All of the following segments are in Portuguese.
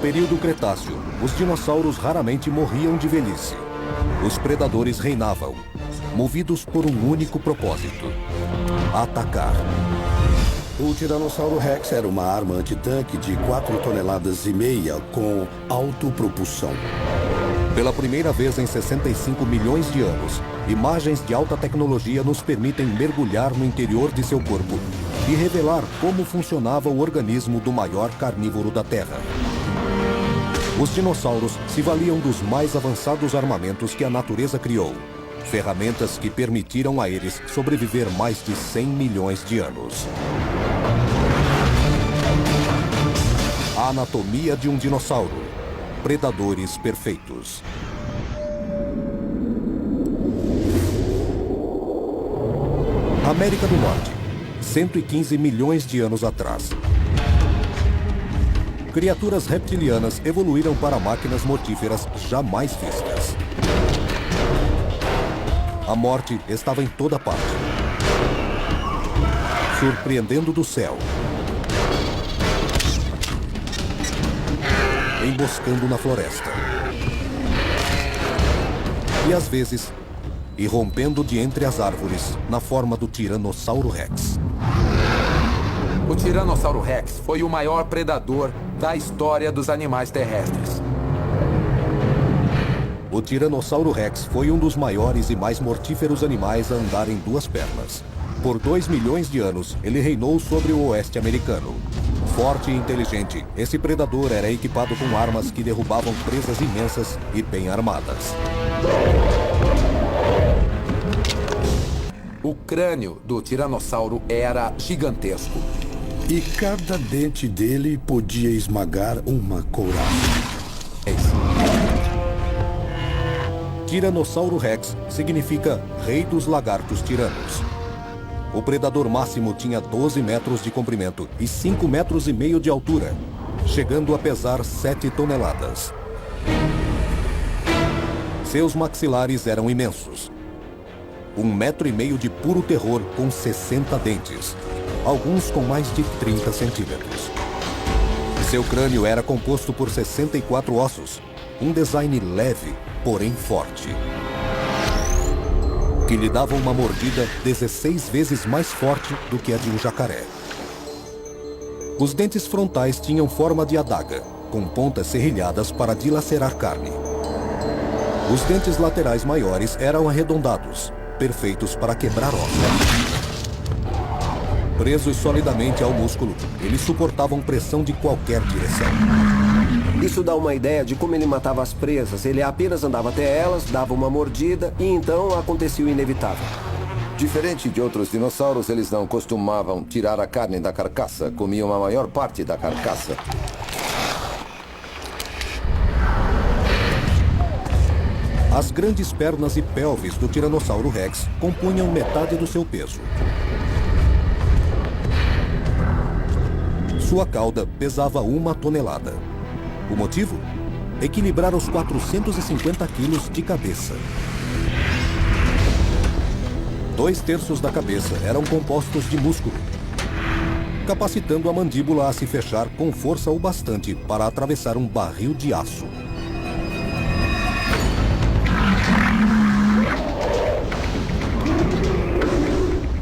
período Cretáceo, os dinossauros raramente morriam de velhice. Os predadores reinavam, movidos por um único propósito: atacar. O Tiranossauro Rex era uma arma antitanque de 4,5 toneladas com autopropulsão. Pela primeira vez em 65 milhões de anos, imagens de alta tecnologia nos permitem mergulhar no interior de seu corpo e revelar como funcionava o organismo do maior carnívoro da Terra. Os dinossauros se valiam dos mais avançados armamentos que a natureza criou, ferramentas que permitiram a eles sobreviver mais de 100 milhões de anos. A anatomia de um dinossauro. Predadores perfeitos. América do Norte, 115 milhões de anos atrás. Criaturas reptilianas evoluíram para máquinas mortíferas jamais vistas. A morte estava em toda parte, surpreendendo do céu, emboscando na floresta. E às vezes, irrompendo de entre as árvores na forma do Tiranossauro Rex. O Tiranossauro Rex foi o maior predador da história dos animais terrestres. O Tiranossauro Rex foi um dos maiores e mais mortíferos animais a andar em duas pernas. Por 2 milhões de anos, ele reinou sobre o oeste americano. Forte e inteligente, esse predador era equipado com armas que derrubavam presas imensas e bem armadas. O crânio do tiranossauro era gigantesco. E cada dente dele podia esmagar uma couraça. Tiranossauro Rex significa Rei dos Lagartos Tiranos. O predador máximo tinha 12 metros de comprimento e 5,5 metros de altura, chegando a pesar 7 toneladas. Seus maxilares eram imensos. 1,5 metro de puro terror com 60 dentes, alguns com mais de 30 centímetros. Seu crânio era composto por 64 ossos, um design leve, porém forte, que lhe dava uma mordida 16 vezes mais forte do que a de um jacaré. Os dentes frontais tinham forma de adaga, com pontas serrilhadas para dilacerar carne. Os dentes laterais maiores eram arredondados, perfeitos para quebrar ossos. Presos solidamente ao músculo, eles suportavam pressão de qualquer direção. Isso dá uma ideia de como ele matava as presas. Ele apenas andava até elas, dava uma mordida e então acontecia o inevitável. Diferente de outros dinossauros, eles não costumavam tirar a carne da carcaça, comiam a maior parte da carcaça. As grandes pernas e pelvis do Tiranossauro Rex compunham metade do seu peso. Sua cauda pesava 1 tonelada. O motivo? Equilibrar os 450 quilos de cabeça. 2/3 da cabeça eram compostos de músculo, capacitando a mandíbula a se fechar com força o bastante para atravessar um barril de aço.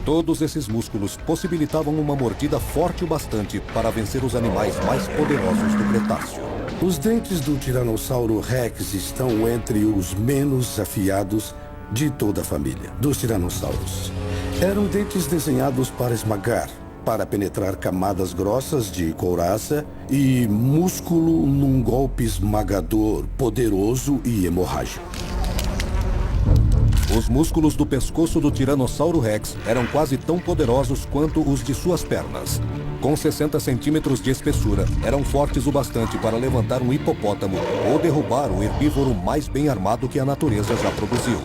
Todos esses músculos possibilitavam uma mordida forte o bastante para vencer os animais mais poderosos do Cretáceo. Os dentes do Tiranossauro Rex estão entre os menos afiados de toda a família dos tiranossauros. Eram dentes desenhados para esmagar, para penetrar camadas grossas de couraça e músculo num golpe esmagador, poderoso e hemorrágico. Os músculos do pescoço do Tiranossauro Rex eram quase tão poderosos quanto os de suas pernas. Com 60 centímetros de espessura, eram fortes o bastante para levantar um hipopótamo ou derrubar o herbívoro mais bem armado que a natureza já produziu,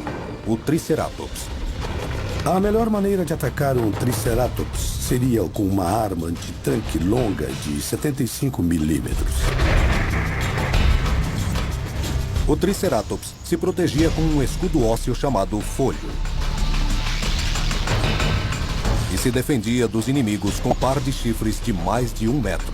o Triceratops. A melhor maneira de atacar um Triceratops seria com uma arma de tanque longa de 75 milímetros. O Triceratops se protegia com um escudo ósseo chamado folho. E se defendia dos inimigos com par de chifres de mais de 1 metro.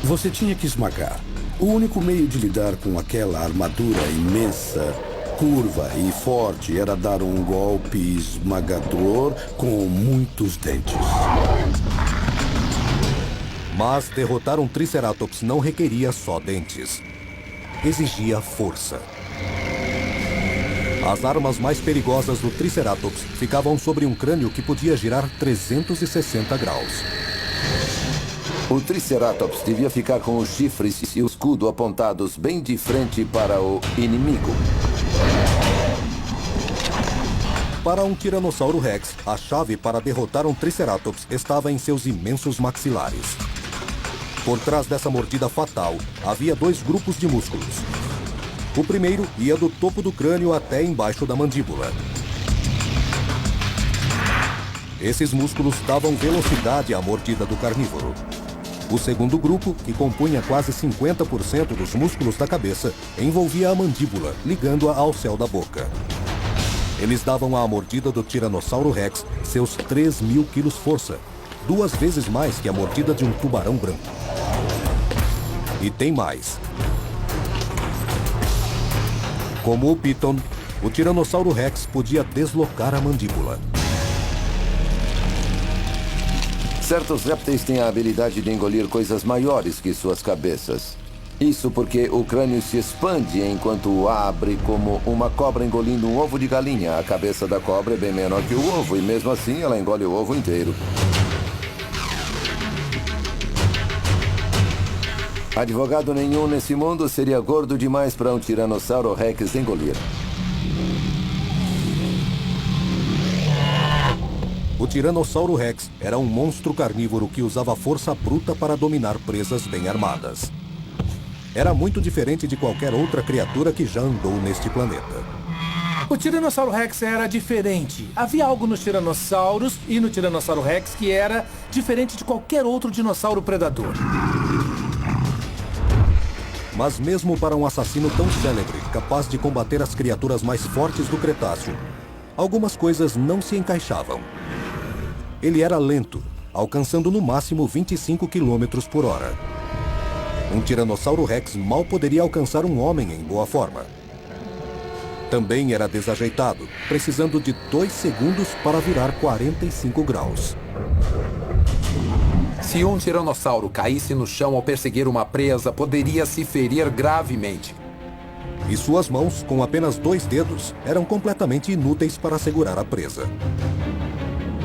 Você tinha que esmagar. O único meio de lidar com aquela armadura imensa, curva e forte era dar um golpe esmagador com muitos dentes. Mas derrotar um Triceratops não requeria só dentes. Exigia força. As armas mais perigosas do Triceratops ficavam sobre um crânio que podia girar 360 graus. O Triceratops devia ficar com os chifres e o escudo apontados bem de frente para o inimigo. Para um Tiranossauro Rex, a chave para derrotar um Triceratops estava em seus imensos maxilares. Por trás dessa mordida fatal, havia dois grupos de músculos. O primeiro ia do topo do crânio até embaixo da mandíbula. Esses músculos davam velocidade à mordida do carnívoro. O segundo grupo, que compunha quase 50% dos músculos da cabeça, envolvia a mandíbula, ligando-a ao céu da boca. Eles davam à mordida do Tiranossauro Rex seus 3.000 quilos força, 2 vezes mais que a mordida de um tubarão branco. E tem mais. Como o Piton, o Tiranossauro Rex podia deslocar a mandíbula. Certos répteis têm a habilidade de engolir coisas maiores que suas cabeças. Isso porque o crânio se expande enquanto o abre, como uma cobra engolindo um ovo de galinha. A cabeça da cobra é bem menor que o ovo e mesmo assim ela engole o ovo inteiro. Advogado nenhum nesse mundo seria gordo demais para um Tiranossauro Rex engolir. O Tiranossauro Rex era um monstro carnívoro que usava força bruta para dominar presas bem armadas. Era muito diferente de qualquer outra criatura que já andou neste planeta. O Tiranossauro Rex era diferente. Havia algo nos tiranossauros e no Tiranossauro Rex que era diferente de qualquer outro dinossauro predador. Mas mesmo para um assassino tão célebre, capaz de combater as criaturas mais fortes do Cretáceo, algumas coisas não se encaixavam. Ele era lento, alcançando no máximo 25 km por hora. Um Tiranossauro Rex mal poderia alcançar um homem em boa forma. Também era desajeitado, precisando de 2 segundos para virar 45 graus. Se um tiranossauro caísse no chão ao perseguir uma presa, poderia se ferir gravemente. E suas mãos, com apenas 2 dedos, eram completamente inúteis para segurar a presa.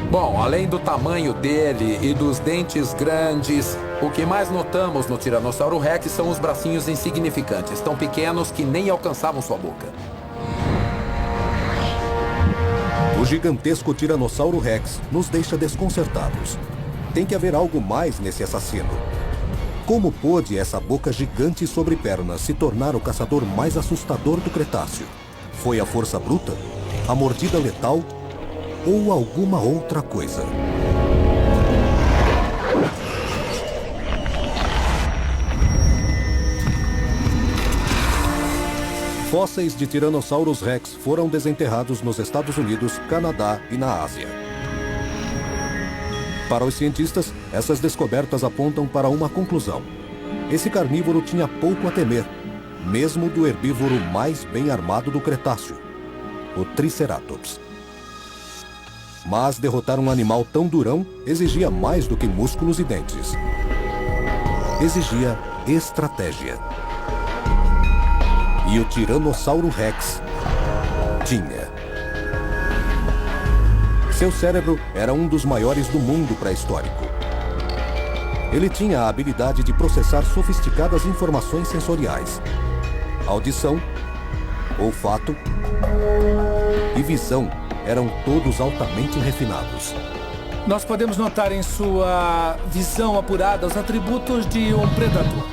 Bom, além do tamanho dele e dos dentes grandes, o que mais notamos no Tiranossauro Rex são os bracinhos insignificantes, tão pequenos que nem alcançavam sua boca. O gigantesco Tiranossauro Rex nos deixa desconcertados. Tem que haver algo mais nesse assassino. Como pôde essa boca gigante sobre pernas se tornar o caçador mais assustador do Cretáceo? Foi a força bruta? A mordida letal? Ou alguma outra coisa? Fósseis de Tiranossauros Rex foram desenterrados nos Estados Unidos, Canadá e na Ásia. Para os cientistas, essas descobertas apontam para uma conclusão. Esse carnívoro tinha pouco a temer, mesmo do herbívoro mais bem armado do Cretáceo, o Triceratops. Mas derrotar um animal tão durão exigia mais do que músculos e dentes. Exigia estratégia. E o Tiranossauro Rex tinha. Seu cérebro era um dos maiores do mundo pré-histórico. Ele tinha a habilidade de processar sofisticadas informações sensoriais. Audição, olfato e visão eram todos altamente refinados. Nós podemos notar em sua visão apurada os atributos de um predador.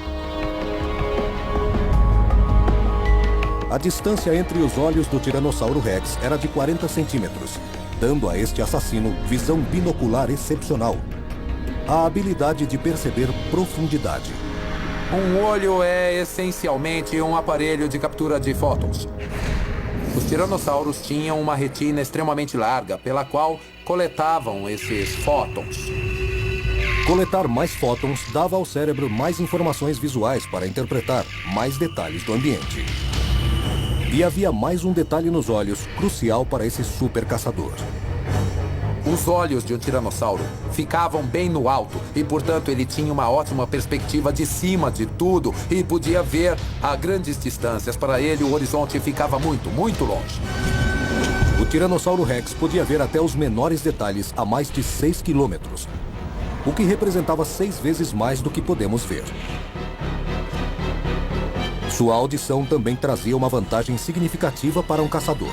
A distância entre os olhos do Tiranossauro Rex era de 40 centímetros, dando a este assassino visão binocular excepcional. A habilidade de perceber profundidade. Um olho é essencialmente um aparelho de captura de fótons. Os tiranossauros tinham uma retina extremamente larga, pela qual coletavam esses fótons. Coletar mais fótons dava ao cérebro mais informações visuais para interpretar mais detalhes do ambiente. E havia mais um detalhe nos olhos, crucial para esse super caçador. Os olhos de um tiranossauro ficavam bem no alto e, portanto, ele tinha uma ótima perspectiva de cima de tudo e podia ver a grandes distâncias. Para ele, o horizonte ficava muito, muito longe. O Tiranossauro Rex podia ver até os menores detalhes a mais de 6 quilômetros, o que representava 6 vezes mais do que podemos ver. Sua audição também trazia uma vantagem significativa para um caçador.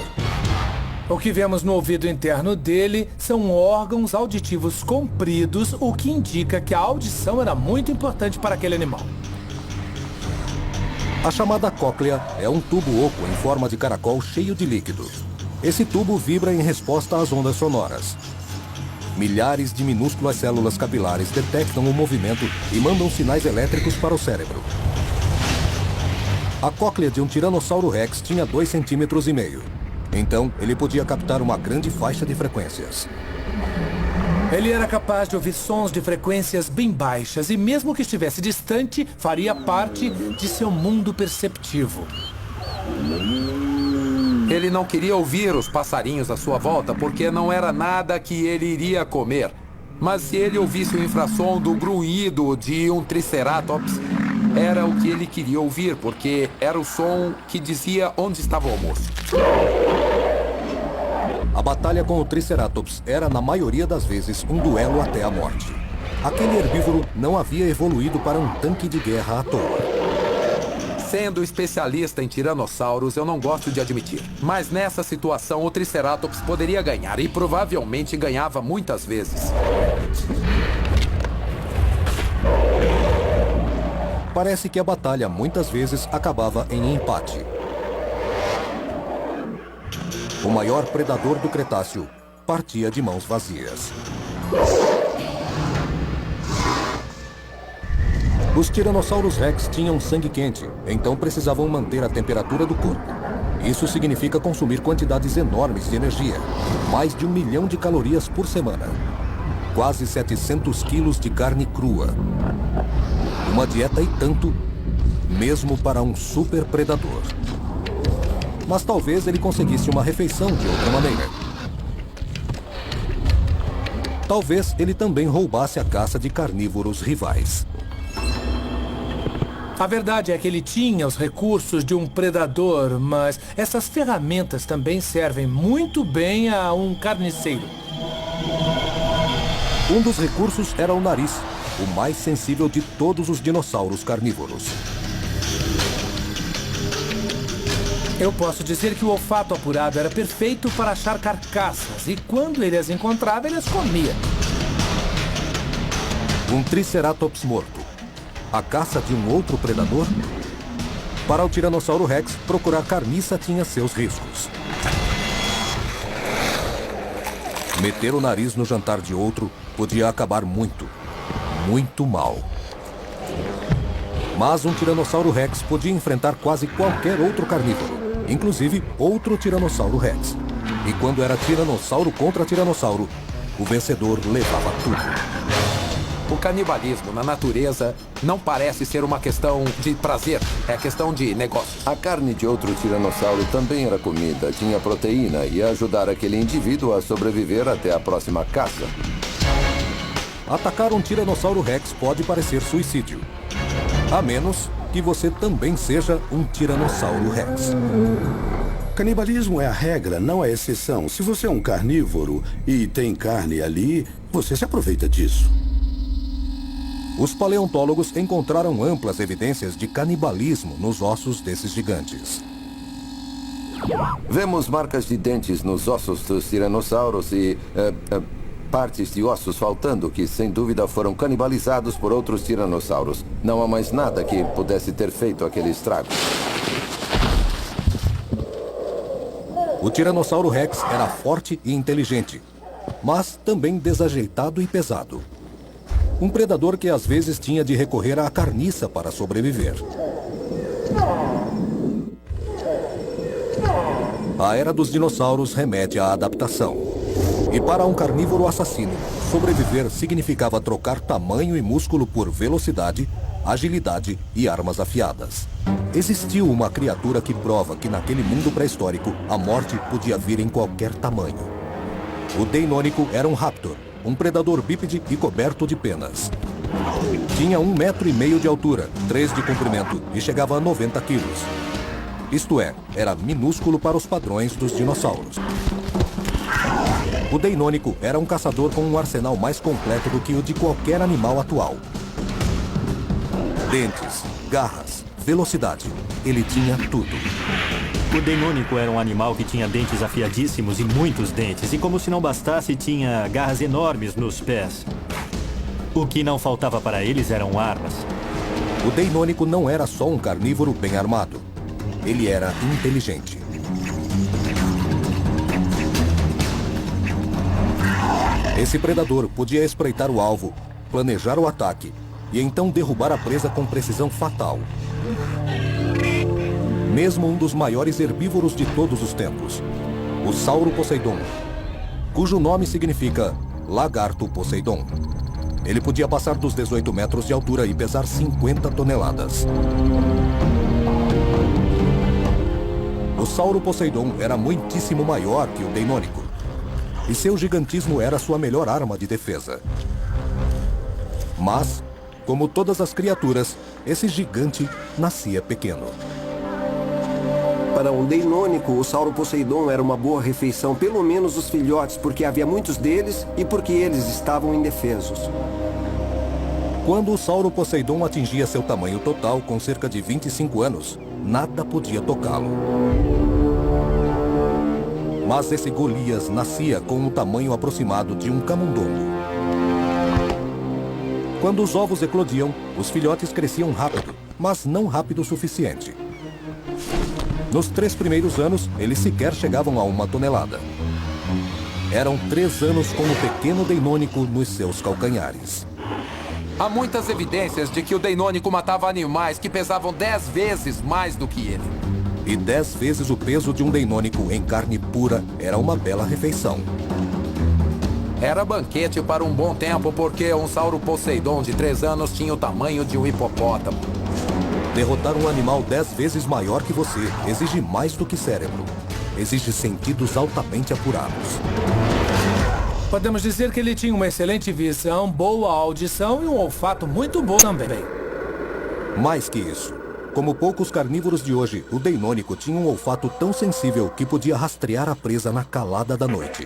O que vemos no ouvido interno dele são órgãos auditivos compridos, o que indica que a audição era muito importante para aquele animal. A chamada cóclea é um tubo oco em forma de caracol cheio de líquido. Esse tubo vibra em resposta às ondas sonoras. Milhares de minúsculas células capilares detectam o movimento e mandam sinais elétricos para o cérebro. A cóclea de um Tiranossauro Rex tinha 2,5 centímetros. Então, ele podia captar uma grande faixa de frequências. Ele era capaz de ouvir sons de frequências bem baixas e, mesmo que estivesse distante, faria parte de seu mundo perceptivo. Ele não queria ouvir os passarinhos à sua volta porque não era nada que ele iria comer. Mas se ele ouvisse o infrassom do grunhido de um Triceratops, era o que ele queria ouvir, porque era o som que dizia onde estava o almoço. A batalha com o Triceratops era, na maioria das vezes, um duelo até a morte. Aquele herbívoro não havia evoluído para um tanque de guerra à toa. Sendo especialista em tiranossauros, eu não gosto de admitir. Mas nessa situação, o Triceratops poderia ganhar e provavelmente ganhava muitas vezes. Parece que a batalha muitas vezes acabava em empate. O maior predador do Cretáceo partia de mãos vazias. Os Tiranossauros Rex tinham sangue quente, então precisavam manter a temperatura do corpo. Isso significa consumir quantidades enormes de energia, mais de 1 milhão de calorias por semana. Quase 700 quilos de carne crua. Uma dieta e tanto, mesmo para um super predador. Mas talvez ele conseguisse uma refeição de outra maneira. Talvez ele também roubasse a caça de carnívoros rivais. A verdade é que ele tinha os recursos de um predador, mas essas ferramentas também servem muito bem a um carniceiro. Um dos recursos era o nariz, o mais sensível de todos os dinossauros carnívoros. Eu posso dizer que o olfato apurado era perfeito para achar carcaças, e quando ele as encontrava, ele as comia. Um Triceratops morto. A caça de um outro predador? Para o Tiranossauro Rex, procurar carniça tinha seus riscos. Meter o nariz no jantar de outro podia acabar muito, muito mal. Mas um Tiranossauro Rex podia enfrentar quase qualquer outro carnívoro, inclusive outro Tiranossauro Rex. E quando era tiranossauro contra tiranossauro, o vencedor levava tudo. O canibalismo na natureza não parece ser uma questão de prazer, é questão de negócios. A carne de outro tiranossauro também era comida, tinha proteína e ia ajudar aquele indivíduo a sobreviver até a próxima caça. Atacar um Tiranossauro Rex pode parecer suicídio. A menos que você também seja um Tiranossauro Rex. Canibalismo é a regra, não a exceção. Se você é um carnívoro e tem carne ali, você se aproveita disso. Os paleontólogos encontraram amplas evidências de canibalismo nos ossos desses gigantes. Vemos marcas de dentes nos ossos dos tiranossauros e partes de ossos faltando que, sem dúvida, foram canibalizados por outros tiranossauros. Não há mais nada que pudesse ter feito aquele estrago. O Tiranossauro Rex era forte e inteligente, mas também desajeitado e pesado. Um predador que às vezes tinha de recorrer à carniça para sobreviver. A era dos dinossauros remete à adaptação. E para um carnívoro assassino, sobreviver significava trocar tamanho e músculo por velocidade, agilidade e armas afiadas. Existiu uma criatura que prova que naquele mundo pré-histórico a morte podia vir em qualquer tamanho. O Deinônico era um raptor, um predador bípede e coberto de penas. Tinha 1,5 metros de altura, 3 de comprimento e chegava a 90 quilos. Isto é, era minúsculo para os padrões dos dinossauros. O Deinônico era um caçador com um arsenal mais completo do que o de qualquer animal atual. Dentes, garras, velocidade. Ele tinha tudo. O Deinônico era um animal que tinha dentes afiadíssimos e muitos dentes. E como se não bastasse, tinha garras enormes nos pés. O que não faltava para eles eram armas. O Deinônico não era só um carnívoro bem armado. Ele era inteligente. Esse predador podia espreitar o alvo, planejar o ataque e então derrubar a presa com precisão fatal. Mesmo um dos maiores herbívoros de todos os tempos, o Sauroposeidon, cujo nome significa Lagarto Poseidon. Ele podia passar dos 18 metros de altura e pesar 50 toneladas. O Sauroposeidon era muitíssimo maior que o Deinônico, e seu gigantismo era sua melhor arma de defesa. Mas, como todas as criaturas, esse gigante nascia pequeno. Para um Deinônico, o Sauroposeidon era uma boa refeição, pelo menos os filhotes, porque havia muitos deles e porque eles estavam indefesos. Quando o Sauroposeidon atingia seu tamanho total, com cerca de 25 anos, nada podia tocá-lo. Mas esse Golias nascia com um tamanho aproximado de um camundongo. Quando os ovos eclodiam, os filhotes cresciam rápido, mas não rápido o suficiente. Nos 3 primeiros anos, eles sequer chegavam a 1 tonelada. Eram 3 anos com o pequeno Deinônico nos seus calcanhares. Há muitas evidências de que o Deinônico matava animais que pesavam 10 vezes mais do que ele. E 10 vezes o peso de um Deinônico em carne pura era uma bela refeição. Era banquete para um bom tempo porque um Sauroposeidon de 3 anos tinha o tamanho de um hipopótamo. Derrotar um animal 10 vezes maior que você exige mais do que cérebro. Exige sentidos altamente apurados. Podemos dizer que ele tinha uma excelente visão, boa audição e um olfato muito bom também. Mais que isso. Como poucos carnívoros de hoje, o Deinônico tinha um olfato tão sensível que podia rastrear a presa na calada da noite.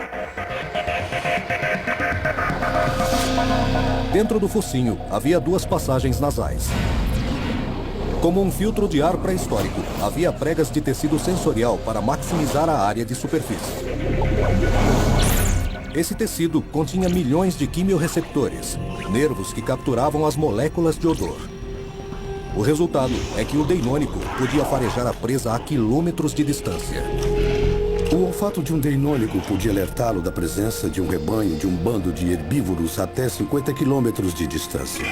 Dentro do focinho, havia 2 passagens nasais. Como um filtro de ar pré-histórico, havia pregas de tecido sensorial para maximizar a área de superfície. Esse tecido continha milhões de quimiorreceptores, nervos que capturavam as moléculas de odor. O resultado é que o Deinônico podia farejar a presa a quilômetros de distância. O olfato de um Deinônico podia alertá-lo da presença de um rebanho de um bando de herbívoros até 50 quilômetros de distância.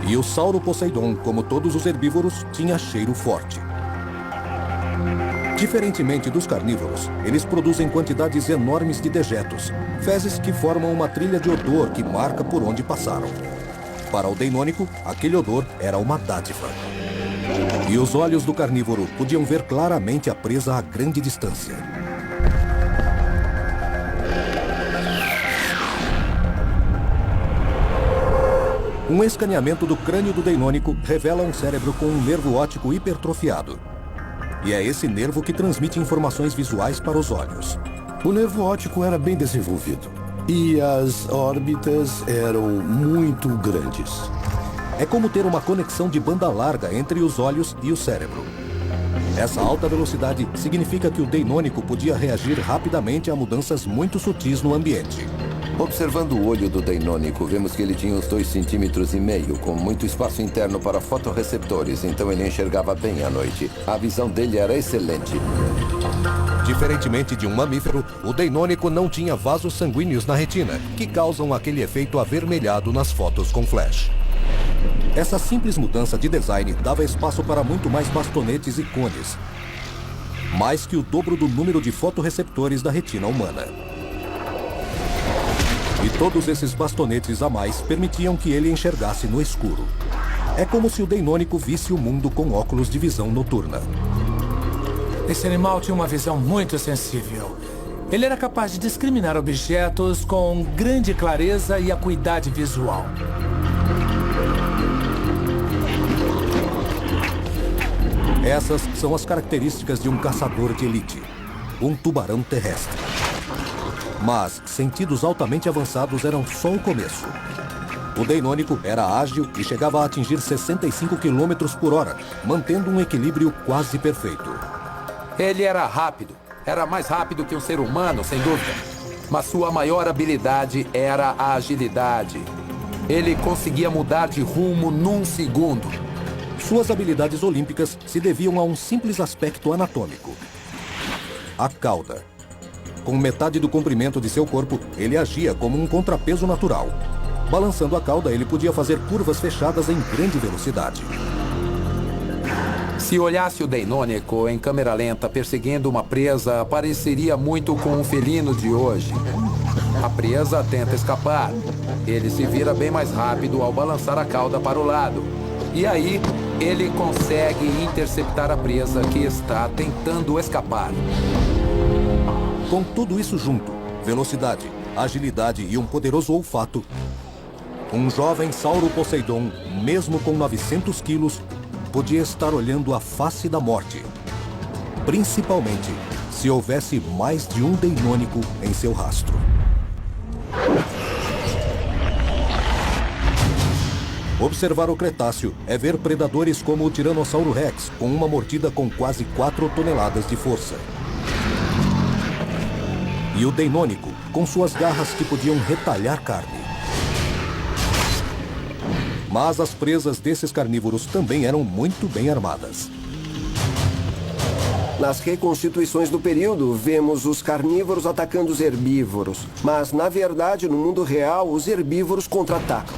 E o Sauroposeidon, como todos os herbívoros, tinha cheiro forte. Diferentemente dos carnívoros, eles produzem quantidades enormes de dejetos, fezes que formam uma trilha de odor que marca por onde passaram. Para o Deinônico, aquele odor era uma dádiva. E os olhos do carnívoro podiam ver claramente a presa a grande distância. Um escaneamento do crânio do Deinônico revela um cérebro com um nervo óptico hipertrofiado. E é esse nervo que transmite informações visuais para os olhos. O nervo óptico era bem desenvolvido. E as órbitas eram muito grandes. É como ter uma conexão de banda larga entre os olhos e o cérebro. Essa alta velocidade significa que o Deinônico podia reagir rapidamente a mudanças muito sutis no ambiente. Observando o olho do Deinônico, vemos que ele tinha uns 2,5 centímetros, com muito espaço interno para fotorreceptores, então ele enxergava bem à noite. A visão dele era excelente. Diferentemente de um mamífero, o Deinônico não tinha vasos sanguíneos na retina, que causam aquele efeito avermelhado nas fotos com flash. Essa simples mudança de design dava espaço para muito mais bastonetes e cones, mais que o dobro do número de fotorreceptores da retina humana. E todos esses bastonetes a mais permitiam que ele enxergasse no escuro. É como se o Deinônico visse o mundo com óculos de visão noturna. Esse animal tinha uma visão muito sensível. Ele era capaz de discriminar objetos com grande clareza e acuidade visual. Essas são as características de um caçador de elite, um tubarão terrestre. Mas sentidos altamente avançados eram só o começo. O Deinônico era ágil e chegava a atingir 65 km por hora, mantendo um equilíbrio quase perfeito. Ele era rápido. Era mais rápido que um ser humano, sem dúvida. Mas sua maior habilidade era a agilidade. Ele conseguia mudar de rumo num segundo. Suas habilidades olímpicas se deviam a um simples aspecto anatômico: a cauda. Com metade do comprimento de seu corpo, ele agia como um contrapeso natural. Balançando a cauda, ele podia fazer curvas fechadas em grande velocidade. Se olhasse o Deinônico em câmera lenta perseguindo uma presa, pareceria muito com um felino de hoje. A presa tenta escapar. Ele se vira bem mais rápido ao balançar a cauda para o lado. E aí, ele consegue interceptar a presa que está tentando escapar. Com tudo isso junto, velocidade, agilidade e um poderoso olfato, um jovem Sauro Poseidon, mesmo com 900 quilos, podia estar olhando a face da morte. Principalmente se houvesse mais de um Deinônico em seu rastro. Observar o Cretáceo é ver predadores como o Tiranossauro Rex, com uma mordida com quase 4 toneladas de força. E o Deinônico, com suas garras que podiam retalhar carne. Mas as presas desses carnívoros também eram muito bem armadas. Nas reconstituições do período, vemos os carnívoros atacando os herbívoros. Mas, na verdade, no mundo real, os herbívoros contra-atacam.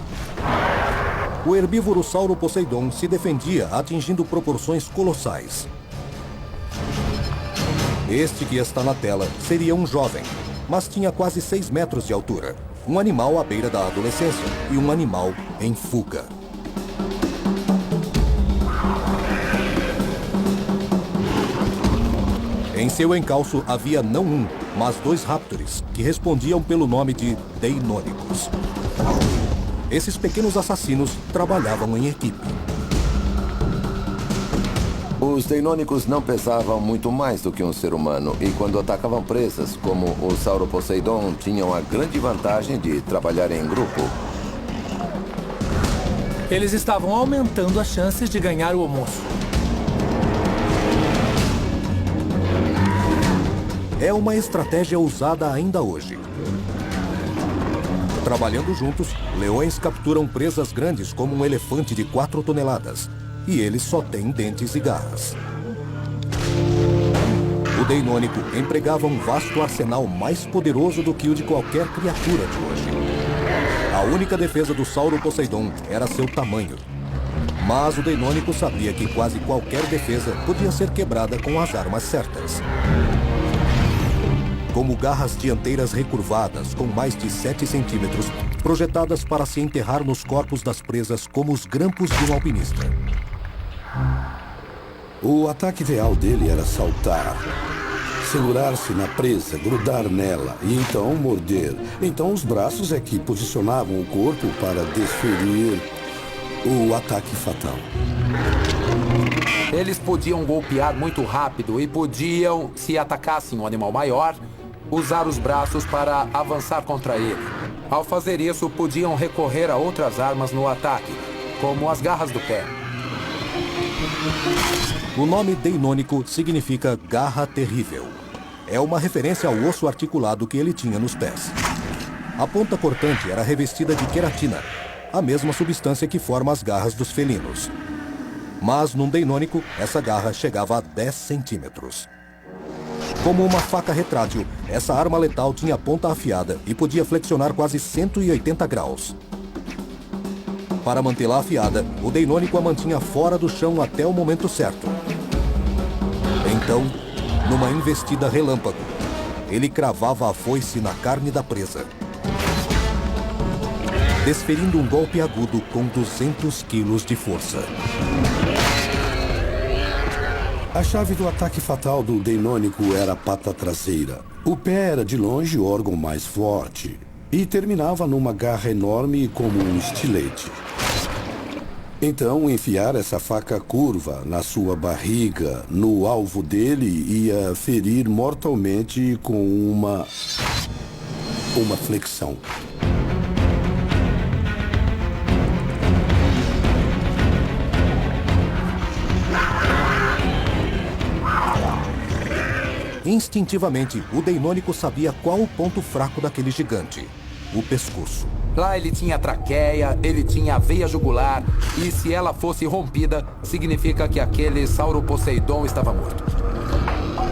O herbívoro Sauro Poseidon se defendia atingindo proporções colossais. Este que está na tela seria um jovem, mas tinha quase 6 metros de altura. Um animal à beira da adolescência e um animal em fuga. Em seu encalço havia não um, mas 2 raptores, que respondiam pelo nome de Deinônicos. Esses pequenos assassinos trabalhavam em equipe. Os Deinônicos não pesavam muito mais do que um ser humano e quando atacavam presas, como o Sauro Poseidon, tinham a grande vantagem de trabalhar em grupo. Eles estavam aumentando as chances de ganhar o almoço. É uma estratégia usada ainda hoje. Trabalhando juntos, leões capturam presas grandes como um elefante de 4 toneladas. E eles só têm dentes e garras. O Deinônico empregava um vasto arsenal mais poderoso do que o de qualquer criatura de hoje. A única defesa do Sauro Poseidon era seu tamanho. Mas o Deinônico sabia que quase qualquer defesa podia ser quebrada com as armas certas. Como garras dianteiras recurvadas com mais de 7 centímetros, projetadas para se enterrar nos corpos das presas como os grampos de um alpinista. O ataque ideal dele era saltar, segurar-se na presa, grudar nela e então morder. Então os braços é que posicionavam o corpo para desferir o ataque fatal. Eles podiam golpear muito rápido e podiam, se atacassem um animal maior, usar os braços para avançar contra ele. Ao fazer isso, podiam recorrer a outras armas no ataque, como as garras do pé. O nome Deinônico significa garra terrível. É uma referência ao osso articulado que ele tinha nos pés. A ponta cortante era revestida de queratina, a mesma substância que forma as garras dos felinos. Mas num Deinônico, essa garra chegava a 10 centímetros. Como uma faca retrátil, essa arma letal tinha a ponta afiada e podia flexionar quase 180 graus. Para mantê-la afiada, o Deinônico a mantinha fora do chão até o momento certo. Então, numa investida relâmpago, ele cravava a foice na carne da presa. desferindo um golpe agudo com 200 quilos de força. A chave do ataque fatal do Deinônico era a pata traseira. O pé era de longe o órgão mais forte e terminava numa garra enorme como um estilete. Então, enfiar essa faca curva na sua barriga, no alvo dele, ia ferir mortalmente com uma flexão. Instintivamente, o Deinônico sabia qual o ponto fraco daquele gigante: o pescoço. Lá ele tinha a traqueia, ele tinha a veia jugular, e se ela fosse rompida, significa que aquele Sauroposeidon estava morto.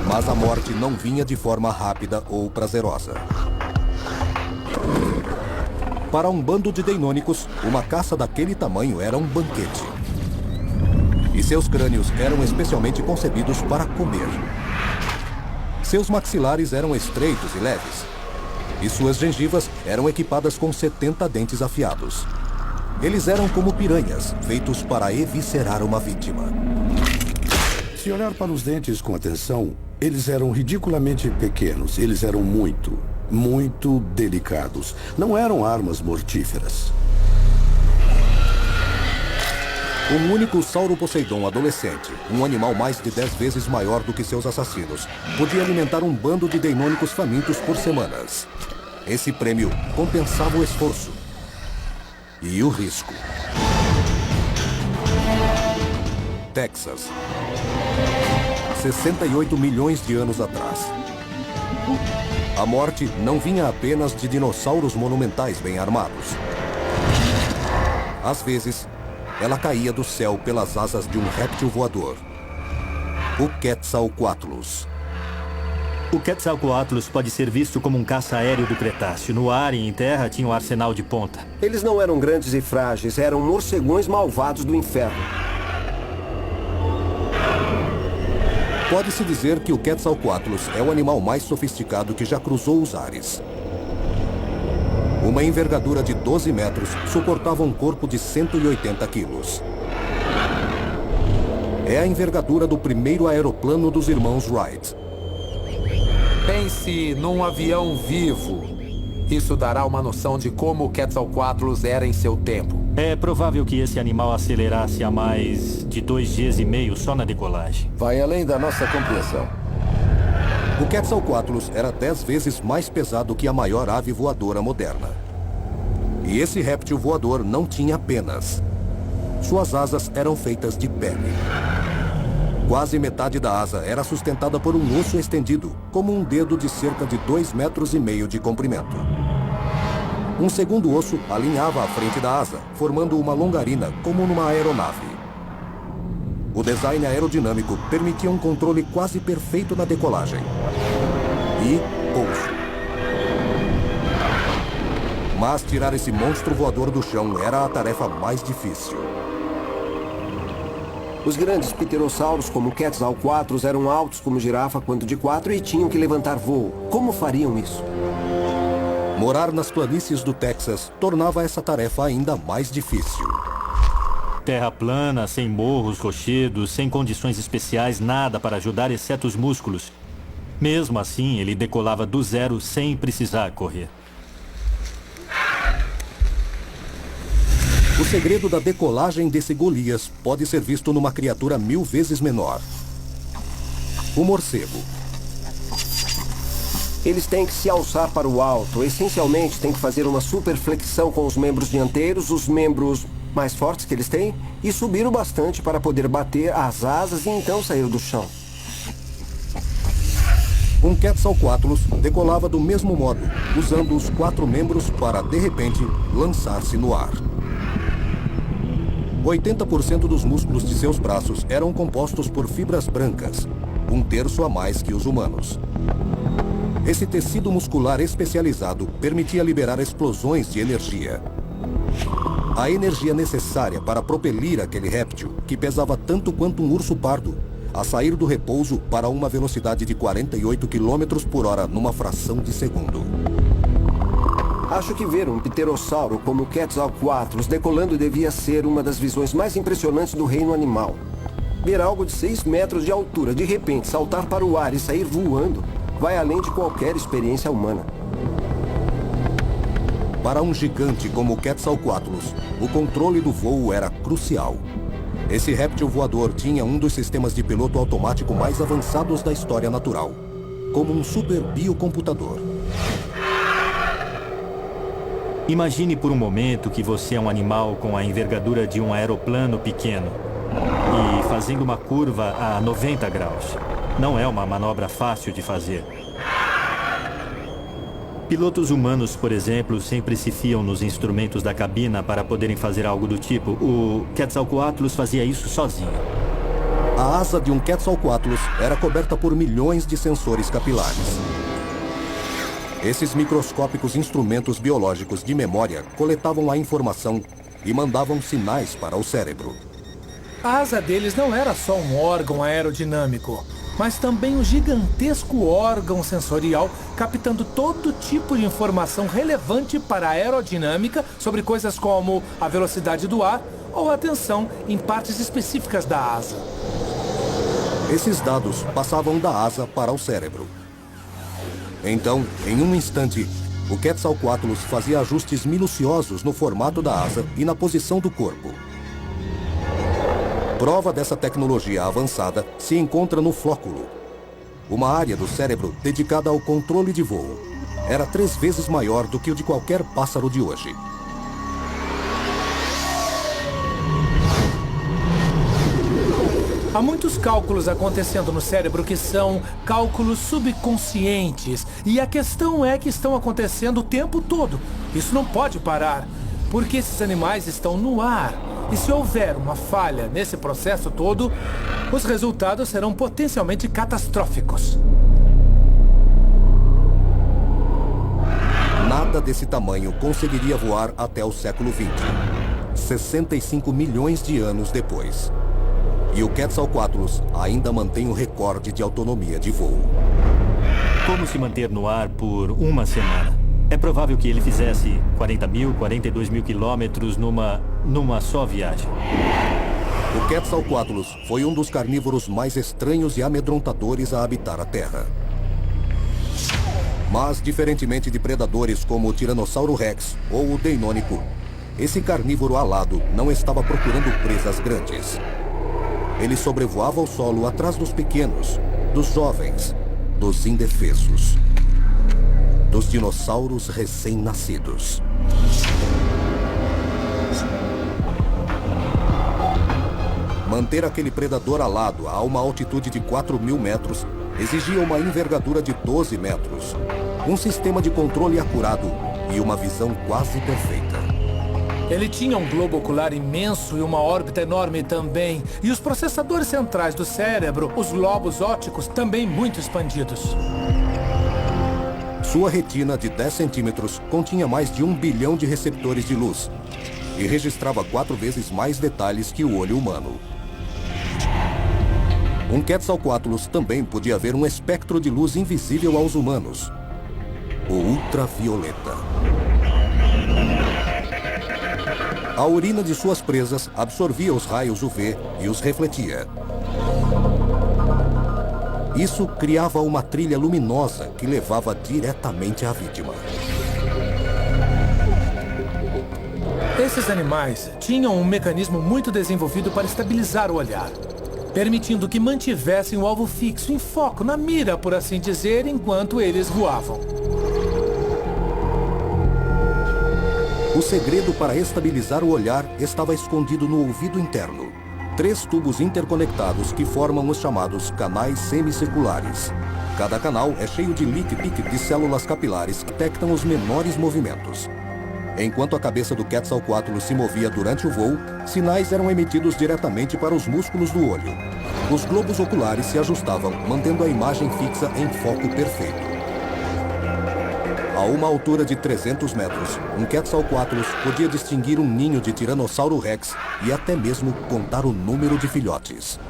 Mas a morte não vinha de forma rápida ou prazerosa. Para um bando de Deinônicos, uma caça daquele tamanho era um banquete. E seus crânios eram especialmente concebidos para comer. Seus maxilares eram estreitos e leves. E suas gengivas eram equipadas com 70 dentes afiados. Eles eram como piranhas, feitos para eviscerar uma vítima. Se olhar para os dentes com atenção, eles eram ridiculamente pequenos. Eles eram muito delicados. Não eram armas mortíferas. Um único Sauroposeidon adolescente, um animal mais de 10 vezes maior do que seus assassinos, podia alimentar um bando de Deinônicos famintos por semanas. Esse prêmio compensava o esforço e o risco. Texas. 68 milhões de anos atrás. A morte não vinha apenas de dinossauros monumentais bem armados. Às vezes, ela caía do céu pelas asas de um réptil voador, o Quetzalcoatlus. O Quetzalcoatlus pode ser visto como um caça aéreo do Cretáceo. No ar e em terra tinha um arsenal de ponta. Eles não eram grandes e frágeis, eram morcegões malvados do inferno. Pode-se dizer que o Quetzalcoatlus é o animal mais sofisticado que já cruzou os ares. Uma envergadura de 12 metros suportava um corpo de 180 quilos. É a envergadura do primeiro aeroplano dos irmãos Wright. Pense num avião vivo. Isso dará uma noção de como o Quetzalcoatlus era em seu tempo. É provável que esse animal acelerasse a mais de 2,5 dias só na decolagem. Vai além da nossa compreensão. O Quetzalcoatlus era 10 vezes mais pesado que a maior ave voadora moderna. E esse réptil voador não tinha penas. Suas asas eram feitas de pele. Quase metade da asa era sustentada por um osso estendido, como um dedo de cerca de 2,5 metros de comprimento. Um segundo osso alinhava a frente da asa, formando uma longarina, como numa aeronave. O design aerodinâmico permitia um controle quase perfeito na decolagem. E pouso. Mas tirar esse monstro voador do chão era a tarefa mais difícil. Os grandes pterossauros, como o Quetzalcoatlus, eram altos como girafa quando de 4 e tinham que levantar voo. Como fariam isso? Morar nas planícies do Texas tornava essa tarefa ainda mais difícil. Terra plana, sem morros, rochedos, sem condições especiais, nada para ajudar exceto os músculos. Mesmo assim, ele decolava do zero sem precisar correr. O segredo da decolagem desse Golias pode ser visto numa criatura 1000 vezes menor. O morcego. Eles têm que se alçar para o alto. Essencialmente, têm que fazer uma superflexão com os membros dianteiros, os membros mais fortes que eles têm, e subir o bastante para poder bater as asas e então sair do chão. Um Quetzalcoatlus decolava do mesmo modo, usando os 4 membros para, de repente, lançar-se no ar. 80% dos músculos de seus braços eram compostos por fibras brancas, 1/3 a mais que os humanos. Esse tecido muscular especializado permitia liberar explosões de energia. A energia necessária para propelir aquele réptil, que pesava tanto quanto um urso pardo, a sair do repouso para uma velocidade de 48 km por hora numa fração de segundo. Acho que ver um pterossauro como o Quetzalcoatlus decolando devia ser uma das visões mais impressionantes do reino animal. Ver algo de 6 metros de altura, de repente saltar para o ar e sair voando, vai além de qualquer experiência humana. Para um gigante como o Quetzalcoatlus, o controle do voo era crucial. Esse réptil voador tinha um dos sistemas de piloto automático mais avançados da história natural, como um super biocomputador. Imagine por um momento que você é um animal com a envergadura de um aeroplano pequeno e fazendo uma curva a 90 graus. Não é uma manobra fácil de fazer. Pilotos humanos, por exemplo, sempre se fiam nos instrumentos da cabina para poderem fazer algo do tipo. O Quetzalcoatlus fazia isso sozinho. A asa de um Quetzalcoatlus era coberta por milhões de sensores capilares. Esses microscópicos instrumentos biológicos de memória coletavam a informação e mandavam sinais para o cérebro. A asa deles não era só um órgão aerodinâmico, mas também um gigantesco órgão sensorial captando todo tipo de informação relevante para a aerodinâmica sobre coisas como a velocidade do ar ou a tensão em partes específicas da asa. Esses dados passavam da asa para o cérebro. Então, em um instante, o Quetzalcoatlus fazia ajustes minuciosos no formato da asa e na posição do corpo. Prova dessa tecnologia avançada se encontra no flóculo, uma área do cérebro dedicada ao controle de voo. Era 3 vezes maior do que o de qualquer pássaro de hoje. Há muitos cálculos acontecendo no cérebro que são cálculos subconscientes. E a questão é que estão acontecendo o tempo todo. Isso não pode parar, porque esses animais estão no ar. E se houver uma falha nesse processo todo, os resultados serão potencialmente catastróficos. Nada desse tamanho conseguiria voar até o século XX, 65 milhões de anos depois. E o Quetzalcoatlus ainda mantém o recorde de autonomia de voo. Como se manter no ar por uma semana? É provável que ele fizesse 42 mil quilômetros numa só viagem. O Quetzalcoatlus foi um dos carnívoros mais estranhos e amedrontadores a habitar a Terra. Mas, diferentemente de predadores como o Tiranossauro Rex ou o Deinônico, esse carnívoro alado não estava procurando presas grandes. Ele sobrevoava o solo atrás dos pequenos, dos jovens, dos indefesos, dos dinossauros recém-nascidos. Manter aquele predador alado a uma altitude de 4.000 metros exigia uma envergadura de 12 metros, um sistema de controle acurado e uma visão quase perfeita. Ele tinha um globo ocular imenso e uma órbita enorme também. E os processadores centrais do cérebro, os lobos ópticos, também muito expandidos. Sua retina de 10 centímetros continha mais de 1 bilhão de receptores de luz e registrava 4 vezes mais detalhes que o olho humano. Um Quetzalcoatlus também podia ver um espectro de luz invisível aos humanos, o ultravioleta. A urina de suas presas absorvia os raios UV e os refletia. Isso criava uma trilha luminosa que levava diretamente à vítima. Esses animais tinham um mecanismo muito desenvolvido para estabilizar o olhar, permitindo que mantivessem o alvo fixo em foco, na mira, por assim dizer, enquanto eles voavam. O segredo para estabilizar o olhar estava escondido no ouvido interno. 3 tubos interconectados que formam os chamados canais semicirculares. Cada canal é cheio de leak-peak de células capilares que detectam os menores movimentos. Enquanto a cabeça do Quetzalcoatlus se movia durante o voo, sinais eram emitidos diretamente para os músculos do olho. Os globos oculares se ajustavam, mantendo a imagem fixa em foco perfeito. A uma altura de 300 metros, um Quetzalcoatlus podia distinguir um ninho de Tiranossauro Rex e até mesmo contar o número de filhotes.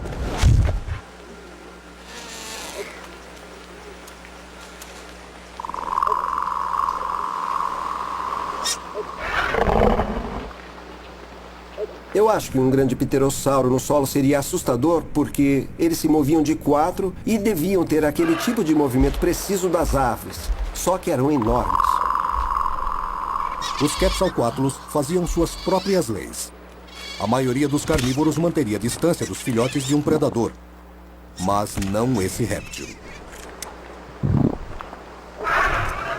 Eu acho que um grande pterossauro no solo seria assustador porque eles se moviam de 4 e deviam ter aquele tipo de movimento preciso das aves, só que eram enormes. Os Quetzalcoatlus faziam suas próprias leis. A maioria dos carnívoros manteria a distância dos filhotes de um predador, mas não esse réptil.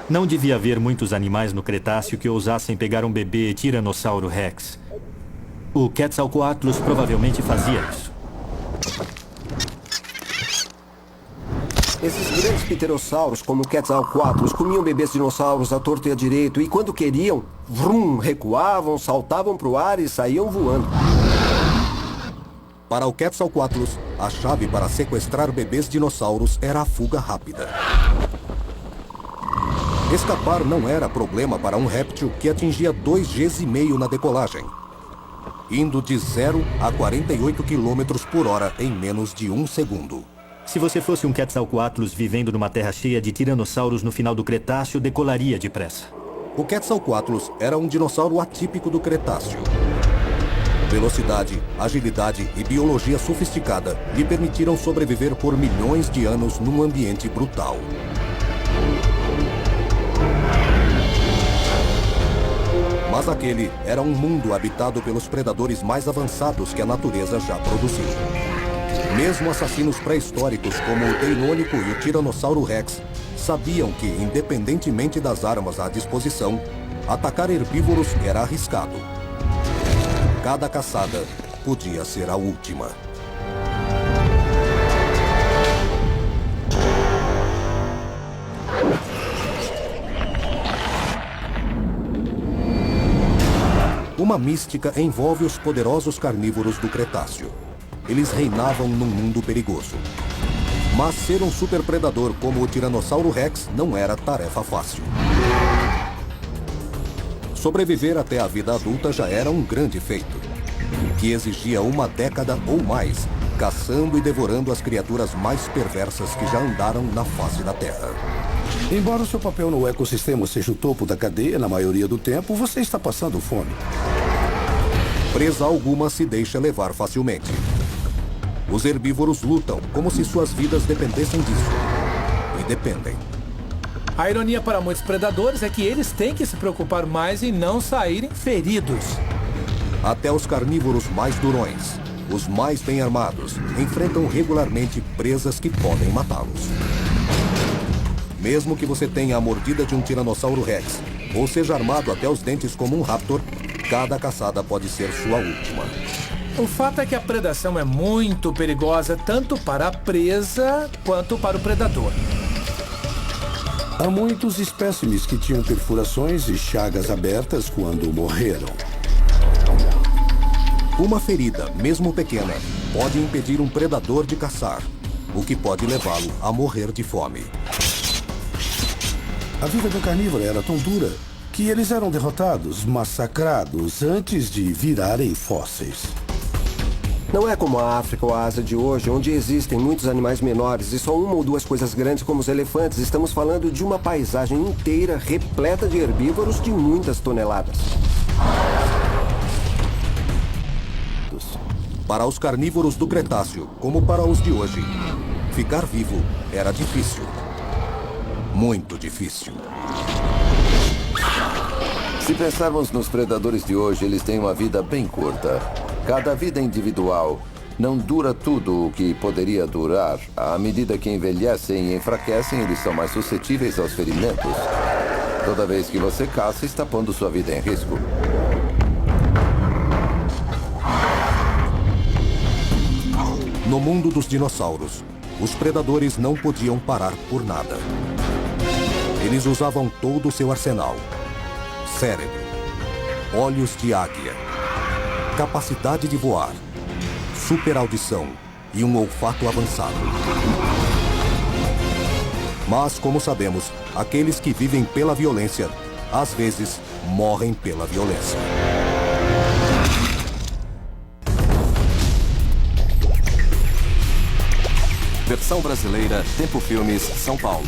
Não devia haver muitos animais no Cretáceo que ousassem pegar um bebê Tiranossauro Rex. O Quetzalcoatlus provavelmente fazia isso. Esses grandes pterossauros, como o Quetzalcoatlus, comiam bebês dinossauros à torto e à direito e quando queriam, vrum, recuavam, saltavam para o ar e saíam voando. Para o Quetzalcoatlus, a chave para sequestrar bebês dinossauros era a fuga rápida. Escapar não era problema para um réptil que atingia 2,5 Gs na decolagem, indo de 0 a 48 km por hora em menos de 1 segundo. Se você fosse um Quetzalcoatlus vivendo numa terra cheia de tiranossauros no final do Cretáceo, decolaria depressa. O Quetzalcoatlus era um dinossauro atípico do Cretáceo. Velocidade, agilidade e biologia sofisticada lhe permitiram sobreviver por milhões de anos num ambiente brutal. Mas aquele era um mundo habitado pelos predadores mais avançados que a natureza já produziu. Mesmo assassinos pré-históricos como o Deinônico e o Tiranossauro Rex sabiam que, independentemente das armas à disposição, atacar herbívoros era arriscado. Cada caçada podia ser a última. Uma mística envolve os poderosos carnívoros do Cretáceo. Eles reinavam num mundo perigoso. Mas ser um superpredador como o Tiranossauro Rex não era tarefa fácil. Sobreviver até a vida adulta já era um grande feito, que exigia uma década ou mais, caçando e devorando as criaturas mais perversas que já andaram na face da Terra. Embora o seu papel no ecossistema seja o topo da cadeia, na maioria do tempo, você está passando fome. Presa alguma se deixa levar facilmente. Os herbívoros lutam como se suas vidas dependessem disso. E dependem. A ironia para muitos predadores é que eles têm que se preocupar mais em não saírem feridos. Até os carnívoros mais durões, os mais bem armados, enfrentam regularmente presas que podem matá-los. Mesmo que você tenha a mordida de um Tiranossauro Rex, ou seja armado até os dentes como um Raptor, cada caçada pode ser sua última. O fato é que a predação é muito perigosa tanto para a presa quanto para o predador. Há muitos espécimes que tinham perfurações e chagas abertas quando morreram. Uma ferida, mesmo pequena, pode impedir um predador de caçar, o que pode levá-lo a morrer de fome. A vida do carnívoro era tão dura que eles eram derrotados, massacrados, antes de virarem fósseis. Não é como a África ou a Ásia de hoje, onde existem muitos animais menores e só uma ou duas coisas grandes como os elefantes. Estamos falando de uma paisagem inteira repleta de herbívoros de muitas toneladas. Para os carnívoros do Cretáceo, como para os de hoje, ficar vivo era difícil. Muito difícil. Se pensarmos nos predadores de hoje, eles têm uma vida bem curta. Cada vida individual não dura tudo o que poderia durar. À medida que envelhecem e enfraquecem, eles são mais suscetíveis aos ferimentos. Toda vez que você caça, está pondo sua vida em risco. No mundo dos dinossauros, os predadores não podiam parar por nada. Eles usavam todo o seu arsenal. Cérebro, olhos de águia, capacidade de voar, superaudição e um olfato avançado. Mas, como sabemos, aqueles que vivem pela violência, às vezes, morrem pela violência. Versão brasileira, Tempo Filmes, São Paulo.